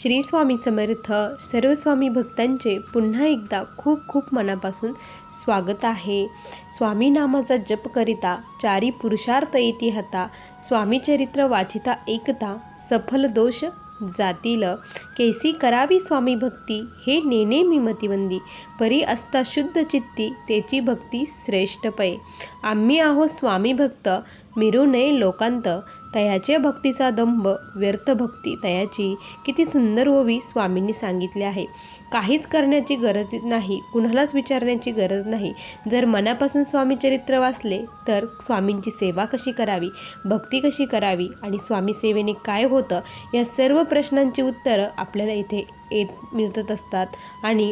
श्री स्वामी समर्थ. सर्व स्वामी भक्तांचे पुन्हा एकदा खूप खूप मनापासून स्वागत आहे. स्वामी नामाचा जप करिता चारी पुरुषार्थ येती हता. स्वामी चरित्र वाचिता एकता सफल दोष जातील. कैसी करावी स्वामी भक्ती हे नेने मी मतिवंदी. परी असता शुद्ध चित्ती त्याची भक्ती श्रेष्ठ पै. आम्ही आहो स्वामी भक्त मिरू नये लोकांत. तयाच्या भक्तीचा दंभ व्यर्थ भक्ती तयाची. किती सुंदर ओवी स्वामींनी सांगितले आहे. काहीच करण्याची गरज नाही, कुणालाच विचारण्याची गरज नाही. जर मनापासून स्वामी चरित्र वाचले तर स्वामींची सेवा कशी करावी, भक्ती कशी करावी आणि स्वामी सेवेने काय होतं या सर्व प्रश्नांची उत्तरं आपल्याला इथे मिळत असतात. आणि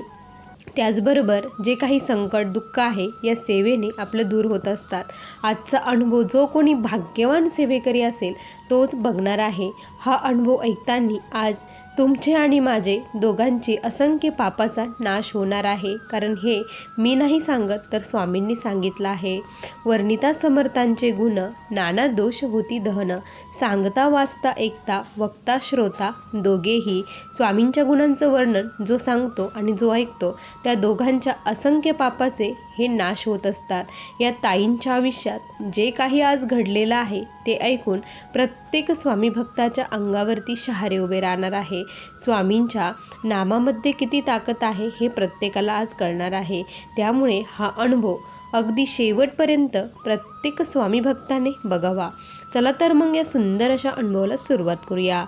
त्याचबरोबर जे काही संकट दुःख आहे या सेवेने आपलं दूर होत असतात. आजचा अनुभव जो कोणी भाग्यवान सेवेकरी असेल तोच बघणार आहे. हा अनुभव ऐकताना आज तुमचे आणि माझे दोघांची असंख्य पापाचा नाश होणार आहे. कारण हे मी नाही सांगत तर स्वामींनी सांगितलं आहे. वर्णिता समर्थांचे गुण नाना दोष होती दहन. सांगता वाचता ऐकता वक्ता श्रोता दोघेही. स्वामींच्या गुणांचं वर्णन जो सांगतो आणि जो ऐकतो त्या दोघांच्या असंख्य पापाचे हे नाश होत असतात. या ताईंच्या आयुष्यात जे काही आज घडलेलं आहे ते ऐकून प्रत्येक स्वामी भक्ताच्या अंगावरती शहारे उभे राहणार आहे. स्वामींच्या नामामध्ये किती ताकद आहे हे प्रत्येकाला आज कळणार आहे. त्यामुळे हा अनुभव अगदी शेवटपर्यंत प्रत्येक स्वामी भक्ताने बघावा. चला तर मग या सुंदर अशा अनुभवाला सुरुवात करूया.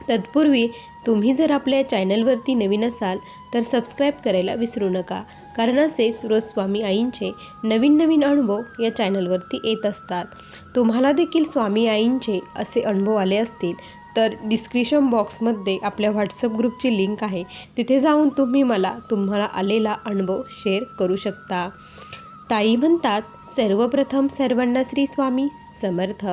तत्पूर्वी तुम्ही जर आपल्या चॅनलवरती नवीन असाल तर सबस्क्राईब करायला विसरू नका. कारण असेच रोज स्वामी आईंचे नवीन नवीन अनुभव या चॅनलवरती येत असतात. तुम्हाला देखील स्वामी आईंचे असे अनुभव आले असतील तर डिस्क्रिप्शन बॉक्समध्ये आपल्या व्हॉट्सअप ग्रुपची लिंक आहे, तिथे जाऊन तुम्ही मला तुम्हाला आलेला अनुभव शेअर करू शकता. ताई म्हणतात, सर्वप्रथम सर्वांना श्री स्वामी समर्थ.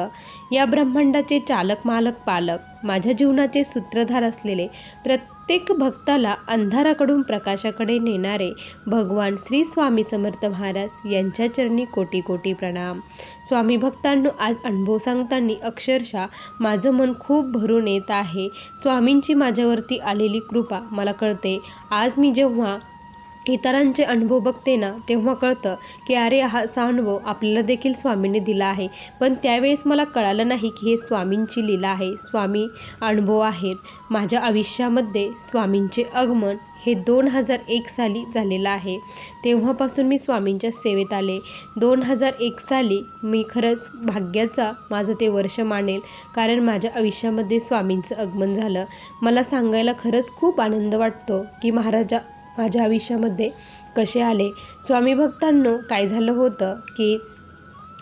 या ब्रह्मांडाचे चालक मालक पालक माझ्या जीवनाचे सूत्रधार असलेले प्रत्येक भक्ताला अंधाराकडून प्रकाशाकडे नेणारे भगवान श्री स्वामी समर्थ महाराज यांच्या चरणी कोटी कोटी प्रणाम. स्वामी भक्तांनो, आज अनुभव सांगताना अक्षरशः माझं मन खूप भरून येत आहे. स्वामींची माझ्यावरती आलेली कृपा मला कळते. आज मी जेव्हा इतरांचे अनुभव बघते ना तेव्हा कळतं की अरे असा अनुभव आपल्याला देखील स्वामींनी दिला आहे. पण त्यावेळेस मला कळालं नाही की हे स्वामींची लीला आहे, स्वामी अनुभव आहेत. माझ्या आयुष्यामध्ये स्वामींचे आगमन हे 2001 साली झालेलं आहे. तेव्हापासून मी स्वामींच्या सेवेत आले. 2001 साली मी खरंच भाग्याचा माझं ते वर्ष मानेल, कारण माझ्या आयुष्यामध्ये स्वामींचं आगमन झालं. मला सांगायला खरंच खूप आनंद वाटतो की माझ्या आयुष्यामध्ये कसे आले. स्वामी भक्तांनो, काय झालं होतं की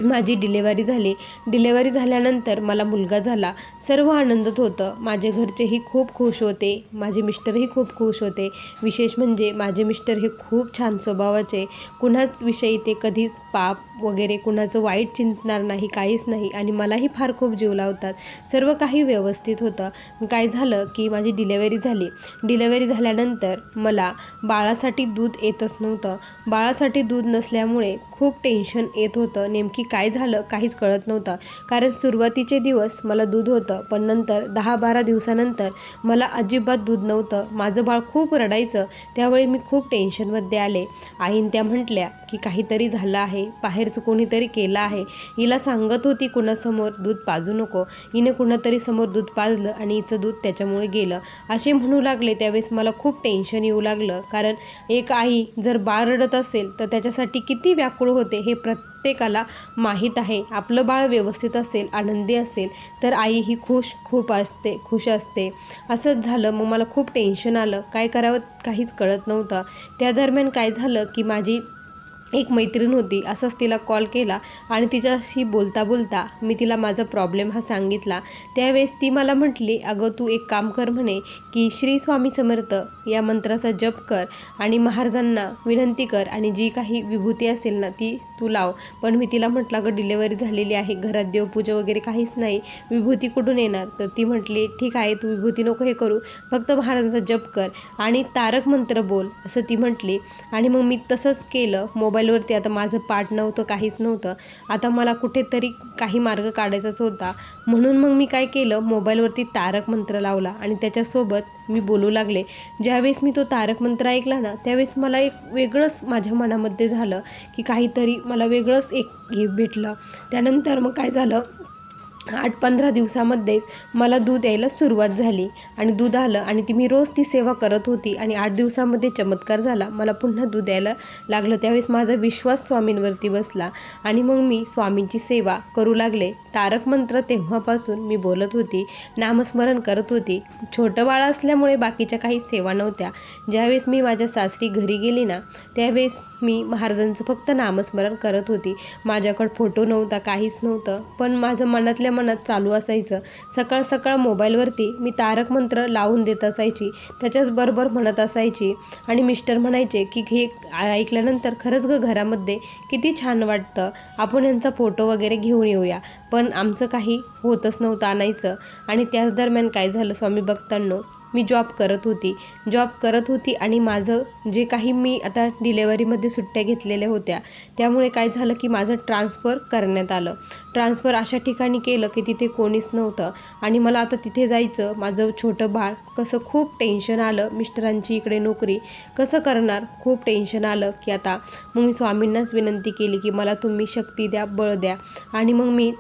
माझी डिलेवरी झाली. डिलेवरी झाल्यानंतर मला मुलगा झाला. सर्व आनंदात होतं. माझे घरचेही खूप खुश होते, माझे मिस्टरही खूप खुश होते. विशेष म्हणजे माझे मिस्टर हे खूप छान स्वभावाचे. कुणाच विषयी ते कधीच पाप वगैरे कुणाचं वाईट चिंतणार नाही, काहीच नाही. आणि मलाही फार खूप जीव लावतात. सर्व काही व्यवस्थित होतं. काय झालं की माझी डिलेवरी झाली. डिलेवरी झाल्यानंतर मला बाळासाठी दूध येतच नव्हतं. बाळासाठी दूध नसल्यामुळे खूप टेन्शन येत होतं. नेमकी काय झालं काहीच कळत नव्हतं. कारण सुरुवातीचे दिवस मला दूध होतं, पण नंतर 10-12 दिवसानंतर मला अजिबात दूध नव्हतं. माझं बाळ खूप रडायचं. त्यावेळी मी खूप टेन्शनमध्ये आले. आईन त्या म्हटल्या की काहीतरी झालं आहे, बाहेरचं कोणीतरी केलं आहे. हिला सांगत होती कुणासमोर दूध पाजू नको. हिने कुणातरी समोर दूध पाजलं आणि हिचं दूध त्याच्यामुळे गेलं असे म्हणू लागले. त्यावेळेस मला खूप टेन्शन येऊ लागलं. कारण एक आई जर बाळ रडत असेल तर त्याच्यासाठी किती व्याकुळ होते हे प्रत्येकाला माहीत आहे. आपलं बाळ व्यवस्थित असेल, आनंदी असेल तर आई ही खुश असते. असंच झालं. मग मला खूप टेन्शन आलं. काय करावं काहीच कळत नव्हतं. त्या दरम्यान काय झालं की माझी एक मैत्रीण होती. असंच तिला कॉल केला आणि तिच्याशी बोलता बोलता मी तिला माझा प्रॉब्लेम हा सांगितला. त्यावेळेस ती मला म्हटली, अगं तू एक काम कर म्हणे की श्री स्वामी समर्थ या मंत्राचा जप कर आणि महाराजांना विनंती कर आणि जी काही विभूती असेल ना ती तू लाव. पण मी तिला म्हटलं, अगं डिलेवरी झालेली आहे, घरात देवपूजा वगैरे काहीच नाही, विभूती कुठून येणार. तर ती म्हटली, ठीक आहे तू विभूती नको हे करू, फक्त महाराजांचा जप कर आणि तारक मंत्र बोल असं ती म्हटली. आणि मग मी तसंच केलं. मोबाईल मोबाईलवरती आता माझं पाठ नव्हतं, काहीच नव्हतं. आता मला कुठेतरी काही मार्ग काढायचाच होता. म्हणून मग मी काय केलं, मोबाईलवरती तारक मंत्र लावला आणि त्याच्यासोबत मी बोलू लागले. ज्यावेळेस मी तो तारक मंत्र ऐकला ना, त्यावेळेस मला एक वेगळंच माझ्या मनामध्ये झालं, की काहीतरी मला वेगळंच एक हे भेटलं. त्यानंतर मग काय झालं, 8-15 दिवसामध्येच मला दूध यायला सुरुवात झाली आणि दूध आलं आणि मी रोज ती सेवा करत होती आणि 8 दिवसामध्ये चमत्कार झाला. मला पुन्हा दूध यायला लागलं. त्यावेळेस माझा विश्वास स्वामींवरती बसला आणि मग मी स्वामींची सेवा करू लागले. तारक मंत्र तेव्हापासून मी बोलत होती, नामस्मरण करत होती. छोटं बाळ असल्यामुळे बाकीच्या काही सेवा नव्हत्या. ज्यावेळेस मी माझ्या सासरी घरी गेली ना, त्यावेळेस मी महाराजांचं फक्त नामस्मरण करत होती. माझ्याकडं फोटो नव्हता, काहीच नव्हतं, पण माझं मनातल्या मनात चालू असायचं. सकाळ सकाळ मोबाईलवरती मी तारक मंत्र लावून देत असायची, त्याच्याच बरोबर म्हणत असायची आणि मिस्टर म्हणायचे की हे ऐकल्यानंतर खरंच घरामध्ये किती छान वाटतं, आपण यांचा फोटो वगैरे घेऊन येऊया. पण आमचं काही होतच नव्हतं आणायचं. आणि त्याच दरम्यान काय झालं स्वामी भक्तांनो, मी जॉब करत होती आणि माझं जे काही मी आता डिलेवरीमध्ये सुट्ट्या घेतलेल्या होत्या, त्यामुळे काय झालं की माझं ट्रान्सफर करण्यात आलं. ट्रान्सफर अशा ठिकाणी केलं की तिथे कोणीच नव्हतं आणि मला आता तिथे जायचं. माझं छोटं बाळ, कसं खूप टेन्शन आलं. मिस्टरांची इकडे नोकरी, कसं करणार, खूप टेन्शन आलं की आता मग मी स्वामींनाच विनंती केली की मला तुम्ही शक्ती द्या, बळ द्या. आणि मग मी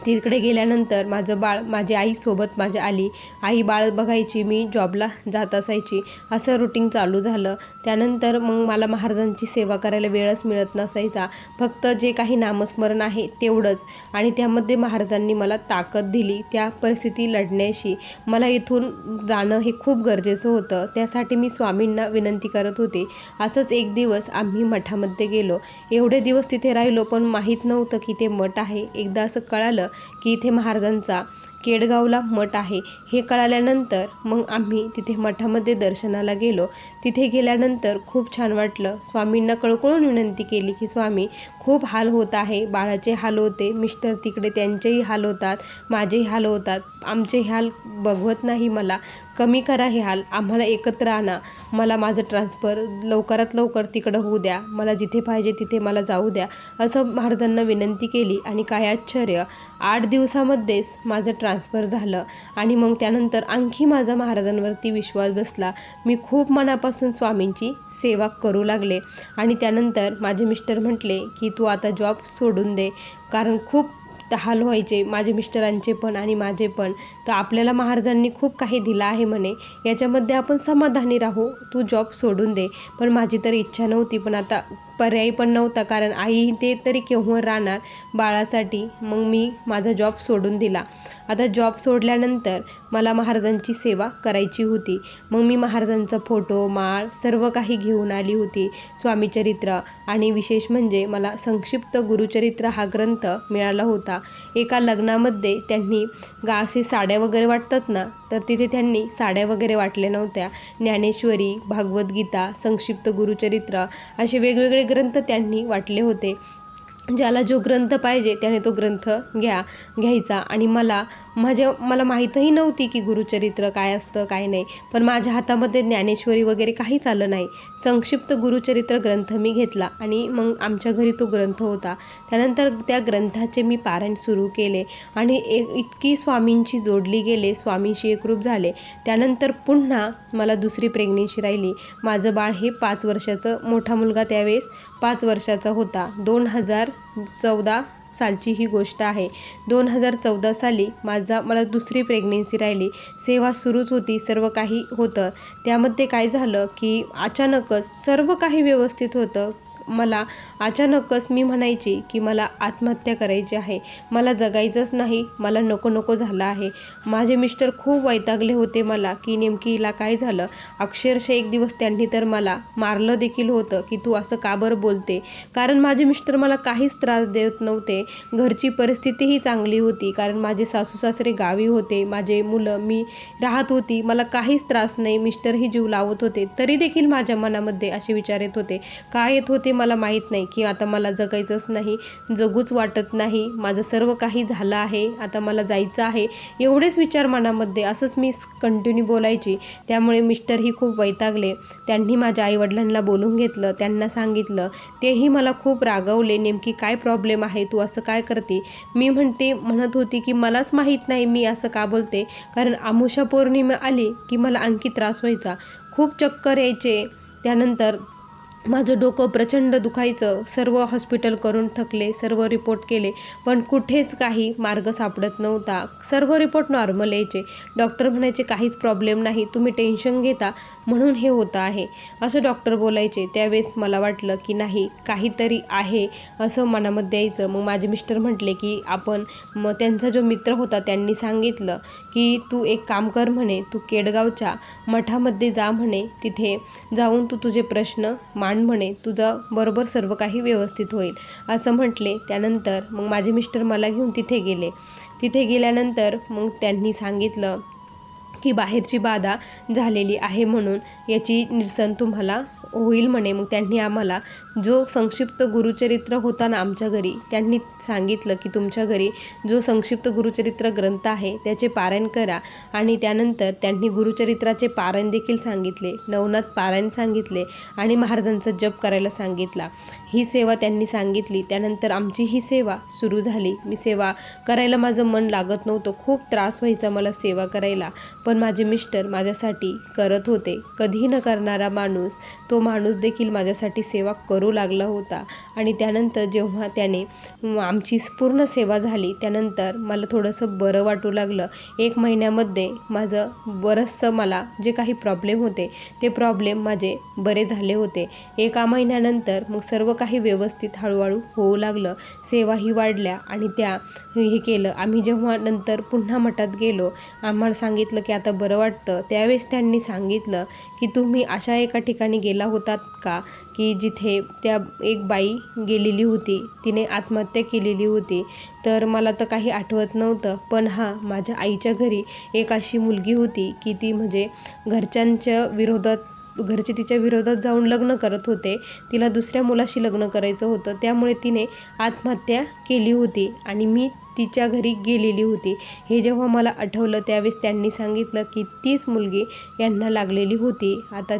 तिकडे गेल्यानंतर माझं बाळ, माझी आई सोबत माझ्या आली. आई बाळ बघायची, मी जॉबला जात असायची, असं रुटीन चालू झालं. त्यानंतर मग मला महाराजांची सेवा करायला वेळच मिळत नसायचा. फक्त जे काही नामस्मरण आहे तेवढंच. आणि त्यामध्ये महाराजांनी मला ताकद दिली त्या परिस्थिती लढण्याची. मला इथून जाणं हे खूप गरजेचं होतं. त्यासाठी मी स्वामींना विनंती करत होते. असंच एक दिवस आम्ही मठामध्ये गेलो. एवढे दिवस तिथे राहिलो, पण माहीत नव्हतं की ते मठ आहे. एकदा असं कळालं की इथे महाराजांचा केडगावला मठ आहे. हे कळाल्यानंतर मग आम्ही तिथे मठामध्ये दर्शनाला गेलो. तिथे गेल्यानंतर खूप छान वाटलं. स्वामींना कळकळून विनंती केली की स्वामी, खूप हाल होत आहे. बाळाचे हाल होते, मिस्टर तिकडे त्यांचेही हाल होतात, माझेही हाल होतात. आमचे हाल बघवत नाही, मला कमी करा हे हाल, आम्हाला एकत्र आणा. मला माझं ट्रान्सफर लवकरात लवकर तिकडं होऊ द्या, मला जिथे पाहिजे तिथे मला जाऊ द्या, असं महाराजांना विनंती केली. आणि काय आश्चर्य, 8 दिवसामध्येच माझं ट्रान्सफर झालं. आणि मग त्यानंतर आणखी माझा महाराजांवरती विश्वास बसला. मी खूप मनापासून स्वामींची सेवा करू लागले. आणि त्यानंतर माझे मिस्टर म्हटले की तू आता जॉब सोडून दे, कारण खूप हाल व्हायचे माझे मिस्टरांचे पण आणि माझे पण. तर आपल्याला महाराजांनी खूप काही दिलं आहे म्हणे, याच्यामध्ये आपण समाधानी राहू, तू जॉब सोडून दे. पण माझी तर इच्छा नव्हती, पण आता पर्यायी पण नव्हता, कारण आई ते तरी केव्हा राहणार बाळासाठी. मग मी माझा जॉब सोडून दिला. आता जॉब सोडल्यानंतर मला महाराजांची सेवा करायची होती. मग मी महाराजांचा फोटो, माळ सर्व काही घेऊन आली होती. स्वामीचरित्र आणि विशेष म्हणजे मला संक्षिप्त गुरुचरित्र हा ग्रंथ मिळाला होता. एका लग्नामध्ये त्यांनी असे साड्या वगैरे वाटतात ना, तर तिथे त्यांनी साड्या वगैरे वाटल्या नव्हत्या. ज्ञानेश्वरी, भागवद्गीता, संक्षिप्त गुरुचरित्र असे वेगवेगळे ग्रंथ त्यांनी वाटले होते. ज्याला जो ग्रंथ पाहिजे त्याने तो ग्रंथ घ्यायचा. आणि मला माहीतही नव्हती की गुरुचरित्र काय असतं काय नाही, पण माझ्या हातामध्ये ज्ञानेश्वरी वगैरे काहीच आलं नाही. संक्षिप्त गुरुचरित्र ग्रंथ मी घेतला आणि मग आमच्या घरी तो ग्रंथ होता. त्यानंतर त्या ग्रंथाचे मी पारायण सुरू केले आणि इतकी स्वामींची जोडली गेले, स्वामींशी एकरूप झाले. त्यानंतर पुन्हा मला दुसरी प्रेग्नेन्सी राहिली. माझं बाळ हे 5 वर्षाचं, मोठा मुलगा त्यावेळेस 5 वर्षाचा होता. 2014 सालची ही गोष्ट आहे. 2014 साली मला दुसरी प्रेग्नेन्सी राहिली. सेवा सुरूच होती, सर्व काही होतं. त्यामध्ये काय झालं की अचानकच सर्व काही व्यवस्थित होतं. मला अचानकच मी म्हणायची की मला आत्महत्या करायची आहे, मला जगायचंच नाही, मला नको नको झालं आहे. माझे मिस्टर खूप वैतागले होते मला की नेमकी हिला काय झालं. अक्षरशः एक दिवस त्यांनी तर मला मारलं देखील होतं की तू असं का बरं बोलते. कारण माझे मिस्टर मला काहीच त्रास देत नव्हते. घरची परिस्थितीही चांगली होती, कारण माझे सासू सासरे गावी होते, माझे मुलं, मी राहत होती, मला काहीच त्रास नाही. मिस्टरही जीव लावत होते, तरी देखील माझ्या मनामध्ये असे विचार येत होते. काय येत होते मला माहीत नाही की आता मला जगायचंच नाही, जगूच वाटत नाही, माझं सर्व काही झालं आहे, आता मला जायचं आहे, एवढेच विचार मनामध्ये असंच मी कंटिन्यू बोलायची. त्यामुळे मिस्टरही खूप वैतागले. त्यांनी माझ्या आईवडिलांना बोलून घेतलं, त्यांना सांगितलं. तेही मला खूप रागवले, नेमकी काय प्रॉब्लेम आहे, तू असं काय करते. मी म्हणत होती की मलाच माहीत नाही मी असं का बोलते, कारण अमावास्या पौर्णिमा आली की मला आणखी त्रास व्हायचा, खूप चक्कर यायचे. त्यानंतर माझं डोकं प्रचंड दुखायचं. सर्व हॉस्पिटल करून थकले, सर्व रिपोर्ट केले, पण कुठेच काही मार्ग सापडत नव्हता. सर्व रिपोर्ट नॉर्मल यायचे. डॉक्टर म्हणायचे काहीच प्रॉब्लेम नाही, तुम्ही टेन्शन घेता म्हणून हे होतं आहे, असं डॉक्टर बोलायचे. त्यावेळेस मला वाटलं की नाही, काहीतरी आहे असं मनामध्ये यायचं. मग माझे मिस्टर म्हटले की मग त्यांचा जो मित्र होता त्यांनी सांगितलं की तू एक काम कर म्हणे, तू केडगावच्या मठामध्ये जा म्हणे, तिथे जाऊन तू तुझे प्रश्न म्हणे, तुझं बरोबर सर्व काही व्यवस्थित होईल असं म्हटले. त्यानंतर मग माझे मिस्टर मला घेऊन तिथे गेले. तिथे गेल्यानंतर मग त्यांनी सांगितलं की बाहेरची बाधा झालेली आहे म्हणून याची निरसन तुम्हाला होईल म्हणे. मग त्यांनी आम्हाला जो संक्षिप्त गुरुचरित्र होता ना आमच्या घरी, त्यांनी सांगितलं की तुमच्या घरी जो संक्षिप्त गुरुचरित्र ग्रंथ आहे त्याचे पारायण करा. आणि त्यानंतर त्यांनी गुरुचरित्राचे पारायण देखील सांगितले, नवनाथ पारायण सांगितले आणि महाराजांचा जप करायला सांगितला. ही सेवा त्यांनी सांगितली. त्यानंतर आमची ही सेवा सुरू झाली. मी सेवा करायला माझं मन लागत नव्हतं, खूप त्रास व्हायचा मला सेवा करायला, पण माझे मिस्टर माझ्यासाठी करत होते. कधी न करणारा माणूस, तो माणूस देखील माझ्यासाठी सेवा करू लागला होता. आणि त्यानंतर जेव्हा त्याने आमची पूर्ण सेवा झाली, त्यानंतर मला थोडंसं बरं वाटू लागलं. 1 महिन्यामध्ये माझं बरंचसं मला जे काही प्रॉब्लेम होते ते प्रॉब्लेम माझे बरे झाले होते. 1 महिन्यानंतर मग सर्व काही व्यवस्थित हळूहळू होऊ लागलं. सेवाही वाढल्या आणि त्या हे केलं. आम्ही जेव्हा नंतर पुन्हा मठात गेलो, आम्हाला सांगितलं की आता बरं वाटतं. त्यावेळेस त्यांनी सांगितलं की तुम्ही अशा एका ठिकाणी गेला होतात का की जिथे एक बाई गेलेली होती, तिने आत्महत्या केलेली होती. तर मला तर काही आठवत नव्हतं, पण माझ्या आईच्या घरी एक अशी मुलगी होती की ती म्हणजे घरचे तिच्या विरोधात जाऊन लग्न करत होते. तिला दुसऱ्या मुलाशी लग्न करायचं होतं, त्यामुळे तिने आत्महत्या केली होती आणि मी तिच्या घरी गेलेली होती. हे जेव्हा मला आठवलं त्यावेळेस त्यांनी सांगितलं की तीच मुलगी यांना लागलेली होती, आता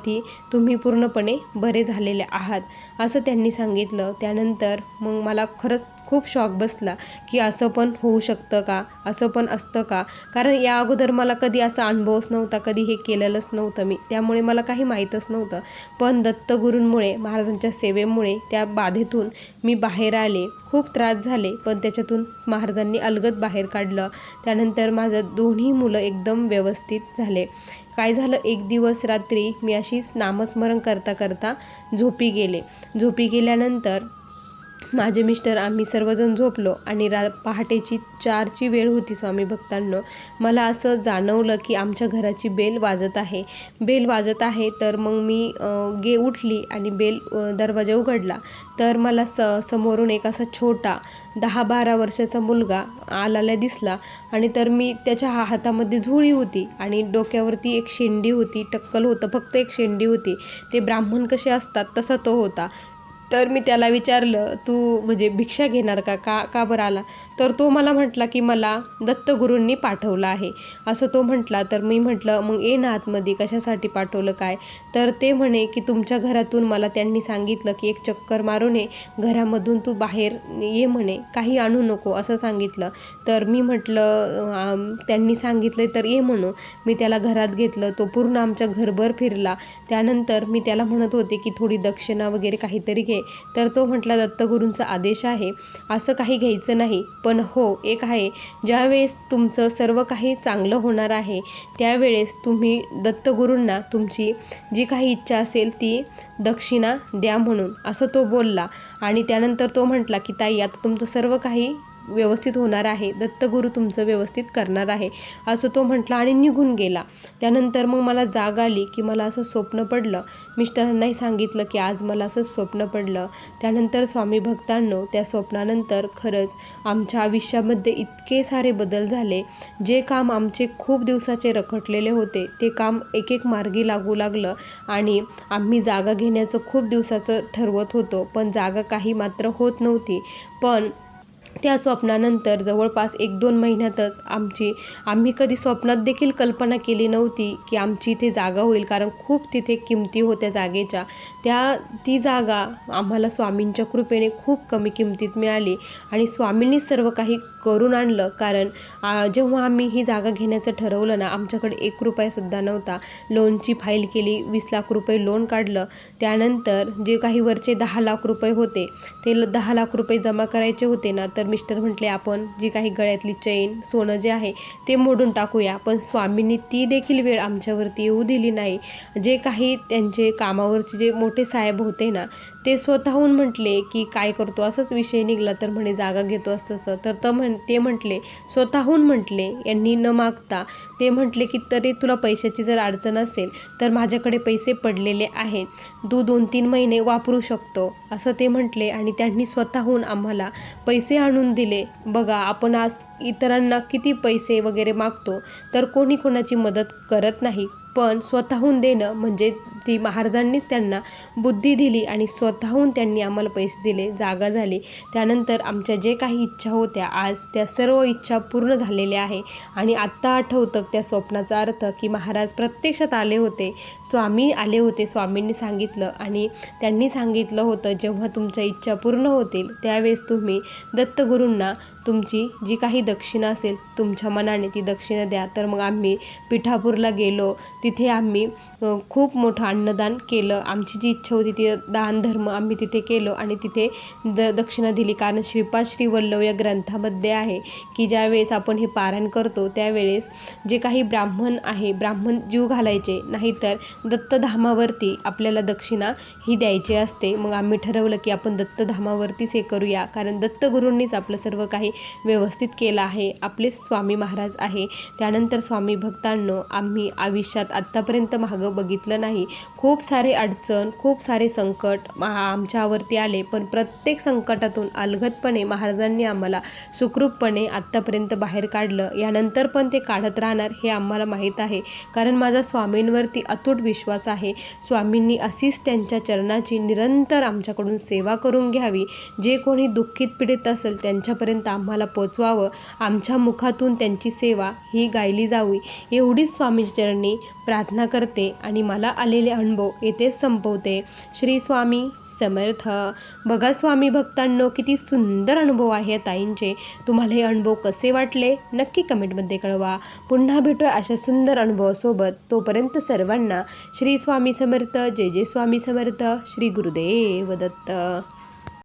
तुम्ही पूर्णपणे बरे झालेले आहात असं त्यांनी सांगितलं. त्यानंतर मग मला खरंच खूप शॉक बसला की असं पण होऊ शकतं का, असं पण असतं का, कारण या अगोदर मला कधी असा अनुभवच नव्हता, कधी हे केलेलंच नव्हतं मी, त्यामुळे मला काही माहीतच नव्हतं. पण दत्तगुरूंमुळे, महाराजांच्या सेवेमुळे त्या बाधेतून मी बाहेर आले. खूप त्रास झाले, पण त्याच्यातून महाराजांनी अलगद बाहेर काढलं. त्यानंतर माझं 2ही मुलं एकदम व्यवस्थित झाले. काय झालं, एक दिवस रात्री मी अशीच नामस्मरण करता करता झोपी गेल्यानंतर माझे मिस्टर, आम्ही सर्वजण झोपलो आणि पहाटेची 4ची वेळ होती. स्वामी भक्तांनो, मला असं जाणवलं की आमच्या घराची बेल वाजत आहे. तर मग मी उठली आणि दरवाजा उघडला. तर मला समोरून एक असा छोटा 10-12 वर्षाचा मुलगा आलेला दिसला. आणि तर मी त्याच्या हातामध्ये झोळी होती आणि डोक्यावरती एक शेंडी होती, टक्कल होतं, फक्त एक शेंडी होती. ते ब्राह्मण कसे असतात तसा तो होता. तर मी त्याला विचारलं, तू म्हणजे भिक्षा घेणार का बरं आला. तर तो मला म्हटला की मला दत्तगुरूंनी पाठवलं आहे असं तो म्हटला. तर मी म्हटलं मग ये ना आतमध्ये, कशासाठी पाठवलं काय. तर ते म्हणे की तुमच्या घरातून मला त्यांनी सांगितलं की एक चक्कर मारून ये, घरामधून तू बाहेर ये म्हणे, काही आणू नको असं सांगितलं. तर मी म्हटलं त्यांनी सांगितलं तर ये म्हणून. मी त्याला घरात घेतलं, तो पूर्ण आमच्या घरभर फिरला. त्यानंतर मी त्याला म्हणत होते की थोडी दक्षिणा वगैरे काहीतरी घे. तर तो म्हटला दत्तगुरूंचा आदेश आहे, असं काही घ्यायचं नाही, पण हो एक आहे, ज्यावेळेस तुमचं सर्व काही चांगलं होणार आहे त्यावेळेस तुम्ही दत्तगुरूंना तुमची जी काही इच्छा असेल ती दक्षिणा द्या म्हणून, असं तो बोलला. आणि त्यानंतर तो म्हटला की ताई, आता तुमचं सर्व काही व्यवस्थित होणार आहे, दत्तगुरू तुमचं व्यवस्थित करणार आहे, असं तो म्हटला आणि निघून गेला. त्यानंतर मग मला जाग आली की मला असं स्वप्न पडलं. मिस्टरांनाही सांगितलं की आज मला असं स्वप्न पडलं. त्यानंतर स्वामी भक्तांनो, त्या स्वप्नानंतर खरंच आमच्या आयुष्यामध्ये इतके सारे बदल झाले. जे काम आमचे खूप दिवसाचे रखडलेले होते ते काम एक एक मार्गी लागू लागलं आणि आम्ही जागा घेण्याचं खूप दिवसाचं ठरवत होतो, पण जागा काही मात्र होत नव्हती. पण त्या स्वप्नानंतर जवळपास 1-2 महिन्यातच आम्ही कधी स्वप्नात देखील कल्पना केली नव्हती की आमची इथे जागा होईल, कारण खूप तिथे किमती होत्या जागेच्या. ती जागा आम्हाला स्वामींच्या कृपेने खूप कमी किमतीत मिळाली आणि स्वामींनीच सर्व काही करून आणलं. कारण जेव्हा आम्ही ही जागा घेण्याचं ठरवलं ना, आमच्याकडे 1 रुपयासुद्धा नव्हता. लोनची फाईल केली, 20 लाख रुपये लोन काढलं. त्यानंतर जे काही वरचे 10 लाख रुपये होते ते 10 लाख रुपये जमा करायचे होते ना, तर मिस्टर म्हटले आपण जी काही गळ्यातली चैन सोनं जे आहे ते मोडून टाकूया. पण स्वामींनी ती देखील वेळ आमच्यावरती येऊ दिली नाही. जे काही त्यांचे कामावरचे जे मोठे साहेब होते ना, ते स्वतःहून म्हटले की काय करतो, असाच विषय निघाला तर म्हणे जागा घेतो असं तर ते म्हटले, स्वतःहून म्हटले, यांनी न मागता ते म्हटले की तरी तुला पैशाची जर अडचण असेल तर माझ्याकडे पैसे पडलेले आहेत, तू 2-3 महिने वापरू शकतो, असं ते म्हटले. आणि त्यांनी स्वतःहून आम्हाला पैसे आणून दिले. बघा, आपण आज इतरांना किती पैसे वगैरे मागतो तर कोणी कोणाची मदत करत नाही, पण स्वतःहून देणं म्हणजे ती महाराजांनीच त्यांना बुद्धी दिली आणि स्वतःहून त्यांनी आम्हाला पैसे दिले, जागा झाली. त्यानंतर आमच्या जे काही इच्छा होत्या आज त्या सर्व इच्छा पूर्ण झालेल्या आहे. आणि आत्ता आठवतं त्या स्वप्नाचा अर्थ की महाराज प्रत्यक्षात आले होते, स्वामी आले होते. स्वामींनी सांगितलं आणि त्यांनी सांगितलं होतं जेव्हा तुमच्या इच्छा पूर्ण होतील त्यावेळेस तुम्ही दत्तगुरूंना तुमची जी काही दक्षिणा असेल तुमच्या मनाने ती दक्षिणा द्या. तर मग आम्ही पिठापूरला गेलो. तिथे आम्ही खूप मोठं अन्नदान केलं. आमची जी इच्छा होती ती दानधर्म आम्ही तिथे केलो आणि तिथे दक्षिणा दिली. कारण श्रीपाद श्री वल्लभ या ग्रंथामध्ये आहे की ज्यावेळेस आपण हे पारायण करतो त्यावेळेस जे काही ब्राह्मण आहे, ब्राह्मण जीव घालायचे, नाहीतर दत्तधामावरती आपल्याला दक्षिणा ही द्यायची असते. मग आम्ही ठरवलं की आपण दत्तधामावरतीच हे करूया, कारण दत्तगुरूंनीच आपलं सर्व काही व्यवस्थित केलं आहे, आपले स्वामी महाराज आहे. त्यानंतर स्वामी भक्तांनो, आम्ही आयुष्यात आत्तापर्यंत मागं बघितलं नाही. खूप सारे अडचण, खूप सारे संकट आमच्यावरती आले, पण प्रत्येक संकटातून अलगदपणे महाराजांनी आम्हाला सुखरूपपणे आत्तापर्यंत बाहेर काढलं. यानंतर पण ते काढत राहणार हे आम्हाला माहीत आहे, कारण माझा स्वामींवरती अतूट विश्वास आहे. स्वामींनी अशीच त्यांच्या चरणाची निरंतर आमच्याकडून सेवा करून घ्यावी. जे कोणी दुःखित पीडित असेल त्यांच्यापर्यंत आम्हाला पोचवावं, आमच्या मुखातून त्यांची सेवा ही गायली जावी, एवढीच स्वामींच्या चरणी प्रार्थना करते आणि मला आलेले अनुभव येथेच संपवते. श्री स्वामी समर्थ. बघा स्वामी भक्तांनो, किती सुंदर अनुभव आहे ताईंचे. तुम्हाला हे अनुभव कसे वाटले नक्की कमेंटमध्ये कळवा. पुन्हा भेटूया अशा सुंदर अनुभवासोबत. तोपर्यंत सर्वांना श्री स्वामी समर्थ. जय जय स्वामी समर्थ. श्री गुरुदेव दत्त.